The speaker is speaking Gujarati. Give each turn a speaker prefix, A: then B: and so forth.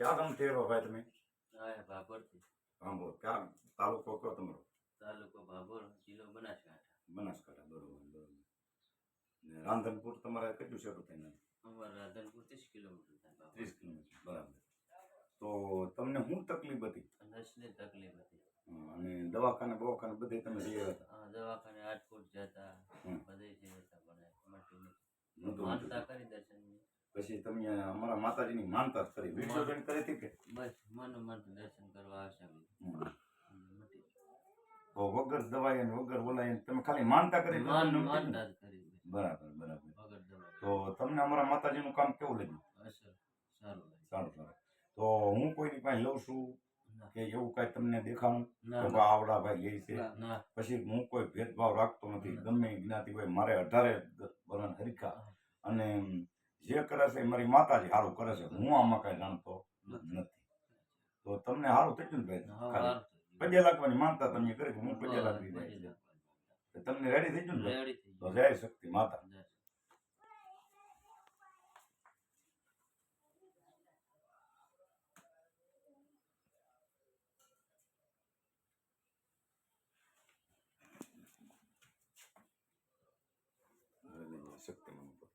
A: ક્યાં ગામથી આવ્યા ભાઈ તમે?
B: હા ભાભરથી.
A: હા બોલ, ક્યાં તાલુકો કયો તમારો?
B: તાલુકો ભાભર, જિલ્લો બનાસકાંઠા.
A: બનાસકાંઠા, બરોબર બરોબર. ને રાંધનપુર તમારે કેટલું શેરું થઈને?
B: અમારે રાધનપુર 30 કિલોમીટર થાય ભાભર.
A: 30 કિલોમીટર, બરાબર. તો તમને શું તકલીફ હતી?
B: નસની તકલીફ હતી.
A: અને દવાખાને બવાખાને બધે તમે જઈ આવ્યા હતા?
B: હા, દવાખાને રાજકોટ જતા,
A: હમ.
B: બધે જતા, પણ મટી નથી.
A: નહોતું
B: માનતા
A: મટ્યું.
B: કરી દર્શનની.
A: પછી તમે અમારા માતાજીની માનતા જ કરી, વિડીયો જોઈને કરી હતી કે?
B: બસ મન દર્શન કરવા આવશે.
A: હમ.
B: મટી.
A: તો વગર દવાઈ અને વગર બોલાય તમે ખાલી માનતા કરી તો તમને મટી ગયું?
B: માનતા જ કરી.
A: બરાબર બરાબર.
B: વગર દવા.
A: તો તમને અમારા માતાજીનું કામ કેવું લાગ્યું?
B: અસર સારું લાગે.
A: સારું સારું. તો હું કોઈની પાસે લઉં છું
B: ના.
A: કે એવું કાંઈ તમને દેખાણું
B: ના,
A: કે
B: ના.
A: બા આવડા ભાઈ લે છે?
B: ના.
A: પછી હું કોઈ ભેદભાવ રાખતો નથી, ગમે એ જ્ઞાતિ હોય, મારે 18 વરણ હરીખા. અને જે કરે છે એ મારી માતાજી સારું કરે છે, હું આમાં કાંઈ જાણતો નથી. તો તમને સારું થયું ને ભાઈ?
B: હા,
A: ખાલી
B: સારું થયું.
A: પગે લાગવાની માનતા તમે કરી, હું પગે લાગી
B: પગે
A: જાય.
B: લાગવાની.
A: તો તમને રેડી થઈ ગયું ને ભાઈ?
B: રેડી થઈ
A: તો
B: ગયું.
A: જય શક્તિ માતા.
B: જય.
A: શક્તિ માતા.